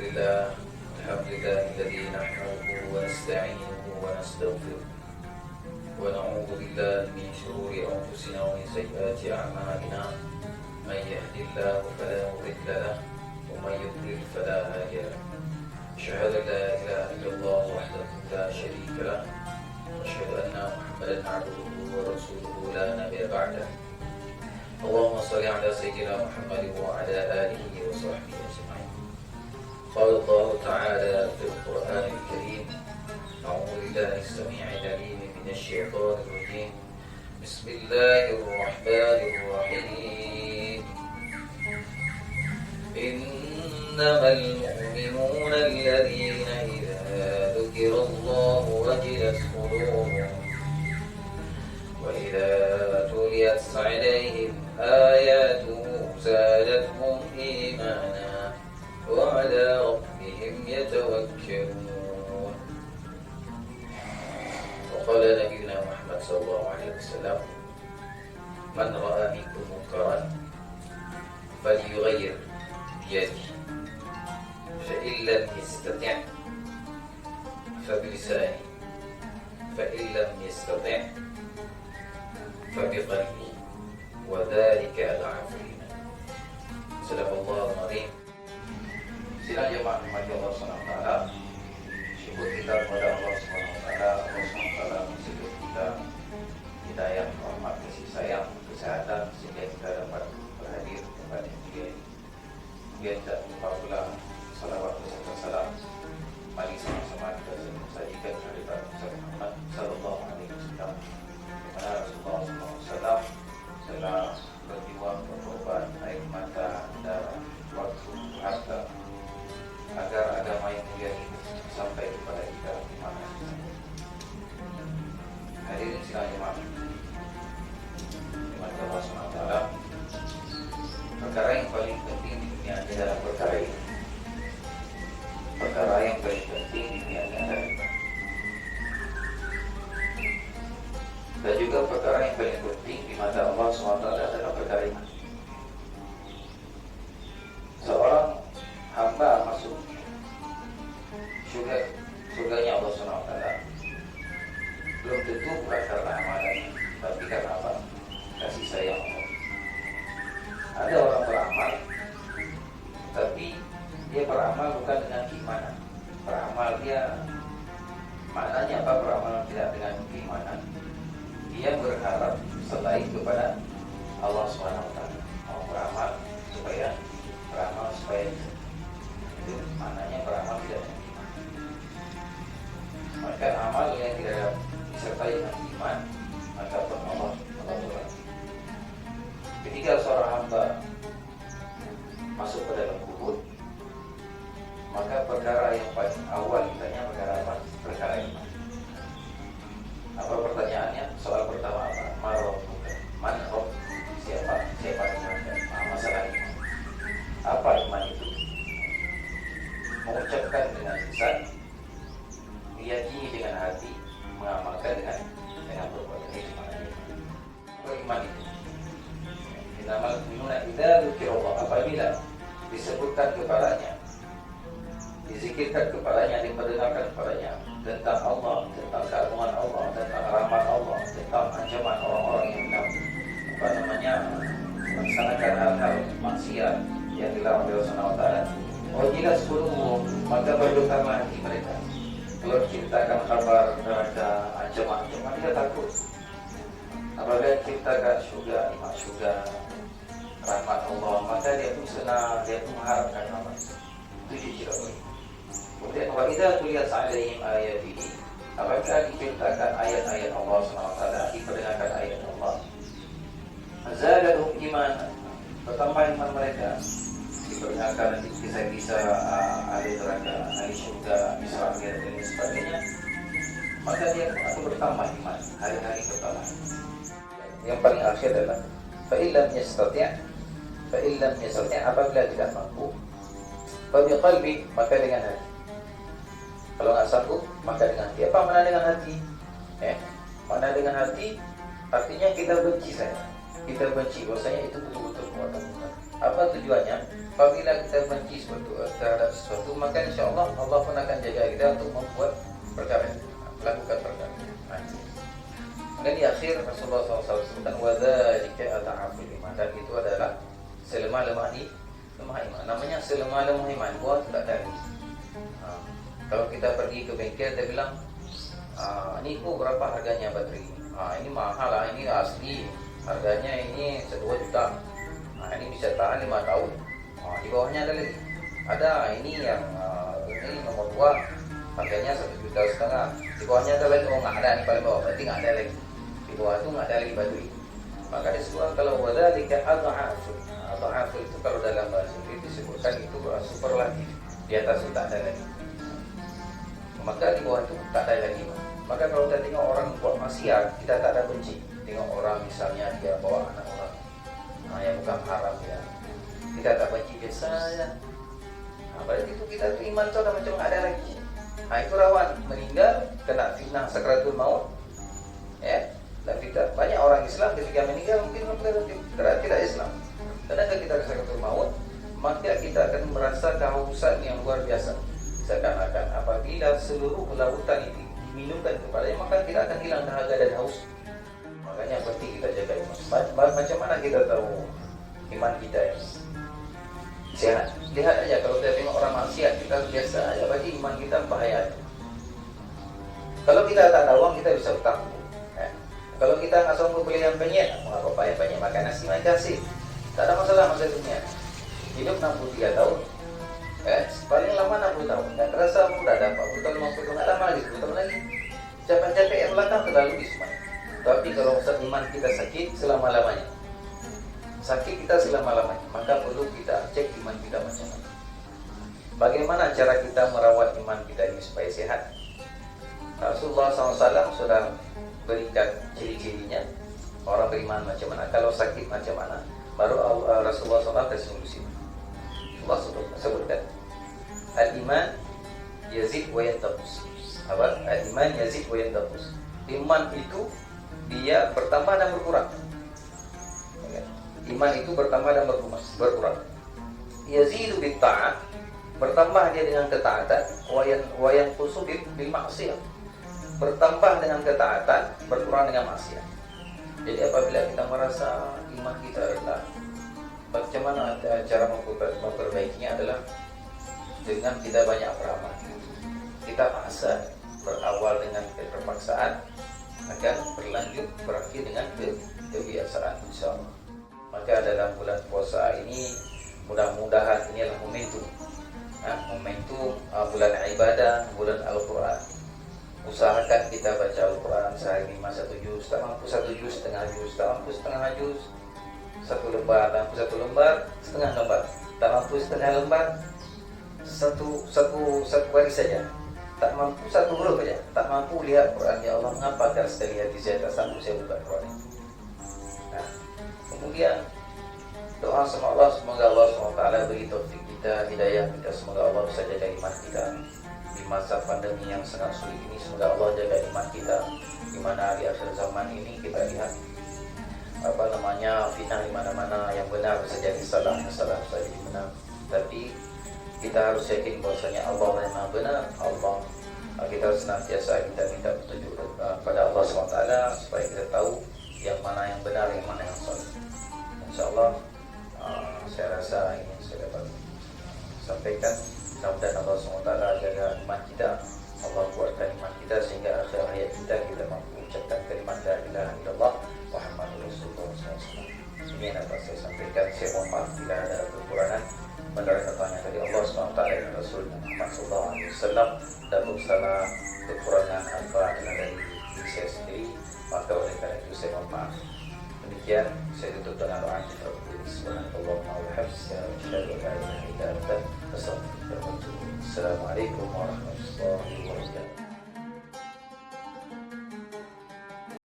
الحمد لله الذي نحمده ونستعينه ونستغفره ونعوذ بالله من شرور أنفسنا ومن سيئات أعمالنا من يهد الله فلا مضل له ومن يضلل فلا هادي له أشهد أن لا إله إلا الله وحده لا شريك له وأشهد أن محمدا عبده ورسوله لا نبي بعده اللهم صل على سيدنا محمد وعلى آله وصحبه أجمعين. قال الله تعالى في القرآن الكريم أعوذ بالله السميع العليم من الشيطان الرجيم بسم الله الرحمن الرحيم إنما المؤمنون الذين إذا ذكر الله وجلت قلوبهم وإذا تليت عليهم آياته زادتهم إيمانا وعلى ربهم يتوكلون. وقال نبينا محمد صلى الله عليه وسلم من رأى منكم منكرا فليغير بيده فإن لم يستطع فبلسانه فإن لم يستطع فبقلبه وذلك أضعف الإيمان. صدق الله العظيم. Sila jemaah mati Allah SWT, syukur kita kepada Allah SWT. Allah SWT mensyukur kita hidayah, rahmat, kasih sayang, kesehatan sehingga kita dapat berhadir kepada dia. Kemudian tak lupa pula salawat beserta salam. Mari sama-sama kita sajikan kehadirat Muhammad sallallahu alaihi wasallam. Di mana Rasulullah SAW telah berjuang berkorban air mata, darah, waktu, harta agar agama yang mulia ini sampai kepada kita di mana. Hadirin sekalian jemaah Allah SWT, perkara yang paling penting di dunia ini adalah perkara ini. Perkara yang paling penting di dunia ini adalah dan juga perkara yang paling penting di mata Allah SWT adalah perkara ini. Seorang hamba masuk surganya Allah SWT belum tentu bukan karena amalannya, tapi karena apa? Kasih sayang Allah. Ada orang beramal, tapi dia beramal bukan dengan keimanan. Beramal dia, maknanya apa beramal tidak dengan keimanan? Dia berharap selain kepada Allah SWT. Mau beramal supaya itu maknanya beramal tidak dengan iman. Maka amal yang tidak disertai dengan iman maka Allah tolak. Ketika seorang hamba masuk ke dalam kubur, maka perkara yang paling awal ditanya perkara apa? Perkara iman. Apa pertanyaannya? Soal pertama apa? Man Rob? Siapa Tuhan? Masalah iman. Apa iman itu? Mengucapkan dengan lisan, meyakini dengan hati, mengamalkan dengan perbuatan. Itu maknanya iman. Apa iman itu? Innamal mu'minuna idza dzukirallah, apabila disebutkan kepadanya, dizikirkan kepadanya, diperdengarkan kepadanya tentang Allah, tentang keagungan Allah, tentang rahmat Allah, tentang ancaman orang-orang yang melaksanakan hal-hal maksiat yang dilarang oleh Allah SWT. Jelas qulubuhum, maka bergetarlah hati mereka. Kalau diceritakan kabar neraka, ancaman-ancaman, dia takut. Apabila diceritakan surga, nikmat surga, rahmat Allah, maka dia pun senang, dia pun mengharapkan rahmat. Itu dia tidak boleh. Kemudian wa idza tuliyat 'alaihim ayatihi, apabila diceritakan ayat-ayat Allah SWT, diperdengarkan ayat Allah, zadathum imanan, bertambah iman mereka. Diperdengarkan kisah-kisah ahli neraka, ahli surga, Israel dan sebagainya, maka dia akan bertambah iman, hari-hari bertambah. Yang paling akhir adalah fa'illam yastati', apabila tidak mampu, fabiqalbi, maka dengan hati. Kalau nggak sanggup, maka dengan hati. Apa makna dengan hati? Makna dengan hati artinya kita benci saja. Kita benci bahwasanya itu betul-betul perbuatan munkar. Apa tujuannya? Apabila kita benci terhadap sesuatu, maka insya Allah Allah pun akan jaga kita untuk membuat perkara, melakukan perkara. Dan di akhir Rasulullah SAW sebutkan wadzalika adhaful iman, dan itu adalah selemah-lemah iman. Namanya selemah-lemah iman, buat tak dari. Kalau kita pergi ke bengkel, dia bilang, ini berapa harganya baterai ini? Ini mahal lah, ini asli, harganya ini 2 juta. Ini bisa tahan 5 tahun. Di bawahnya ada lagi. Ada ini yang ini nomor 2, harganya 1,5 juta. Di bawahnya ada lagi. Nggak ada, ini paling bawah, berarti nggak ada lagi. Di bawah itu nggak ada lagi baterai. Maka disebutkan kalau wadzalika adhaful. Adhaful itu kalau dalam bahasa Inggris disebutkan itu superlatif. Di atas itu tak ada lagi. Maka di bawah itu tak ada lagi. Maka kalau kita tengok orang buat maksiat, kita tak ada benci. Tengok orang misalnya dia bawa anak orang yang bukan haram ya, kita tak benci, biasa ya. Berarti itu kita tuh iman itu ada macam nggak ada lagi. Itu rawan meninggal kena fitnah sakratul maut. Ya, dan kita banyak orang Islam ketika meninggal mungkin tidak Islam. Karena kita sakratul maut, maka kita akan merasa kehausan yang luar biasa. Seakan-akan apabila seluruh lautan itu diminumkan kepadanya, maka kita akan hilang dahaga dan haus. Makanya penting kita jaga iman. Macam mana kita tahu iman kita ini sehat? Lihat aja, kalau kita tengok orang maksiat, kita biasa aja, berarti iman kita bahaya. Kalau kita tak ada uang, kita bisa utang. Kalau kita nggak sanggup beli yang banyak, mau apa banyak makan nasi kasih, tak ada masalah masa dunia. Hidup 63 tahun. Paling lama 60 tahun. Dan terasa mudah, ada 40 tahun, 50 tahun, nggak lama lagi, 10 tahun lagi. Capek-capek yang belakang terlalu di semuanya. Tapi kalau iman kita sakit selama-lamanya, maka perlu kita cek iman kita macam mana. Bagaimana cara kita merawat iman kita ini supaya sehat? Rasulullah SAW sudah berikan ciri-cirinya orang beriman macam mana, kalau sakit macam mana. Baru Rasulullah SAW kasih solusi. Allah sebutkan al-iman yazid wa yanqus. Al-iman yazid wa yanqus. Iman itu dia bertambah dan berkurang. Iman itu bertambah dan berkurang. Yazidu bit ta'at, bertambah dia dengan ketaatan, wa yanqusu bil maksiyah, bertambah dengan ketaatan, berkurang dengan maksiat. Jadi apabila kita merasa iman kita rendah, bagaimana cara memperbaikinya adalah dengan kita banyak beramal. Kita paksa, berawal dengan keterpaksaan, akan berlanjut berakhir dengan kebiasaan, insyaallah. Maka dalam bulan puasa ini mudah-mudahan inilah momentum, bulan ibadah, bulan Al-Quran. Usahakan kita baca Al-Quran sehari 1 juz, tak mampu 1 juz, setengah juz, tak mampu setengah juz, 1 lembar, tak mampu 1 lembar, setengah lembar, tak mampu setengah lembar, satu baris saja, tak mampu 1 huruf saja, tak mampu lihat Quran. Ya Allah, mengapa sekali hati saya tak sanggup saya buka Quran ini? Kemudian doa sama Allah, semoga Allah SWT beri taufik kita, hidayah kita, semoga Allah bisa jaga iman kita di masa pandemi yang sangat sulit ini. Semoga Allah jaga iman kita, di mana di akhir zaman ini kita lihat fitnah di mana-mana, yang benar bisa jadi salah, salah bisa jadi benar. Tapi kita harus yakin bahwasanya Allah yang Maha benar. Kita senantiasa kita minta petunjuk pada Allah SWT supaya kita tahu yang mana yang benar, yang mana yang salah. InsyaAllah saya rasa ini saya dapat sampaikan. Mudah-mudahan Allah SWT jaga iman kita, Allah kuatkan iman kita sehingga akhir hayat kita mampu ucapkan kalimat la ilaha illallah Muhammadur Rasulullah SAW. Ini yang dapat saya sampaikan. Saya mohon maaf bila ada kekurangan. Mendengar katanya dari Allah SWT dan Rasul Muhammad SAW, dan salah kekurangan apa adalah dari diri saya sendiri, maka oleh karena itu saya mohon maaf. Demikian saya tutup dengan doa kita. Subhanallahumma wa bihamdihi, Assalamualaikum warahmatullahi wabarakatuh.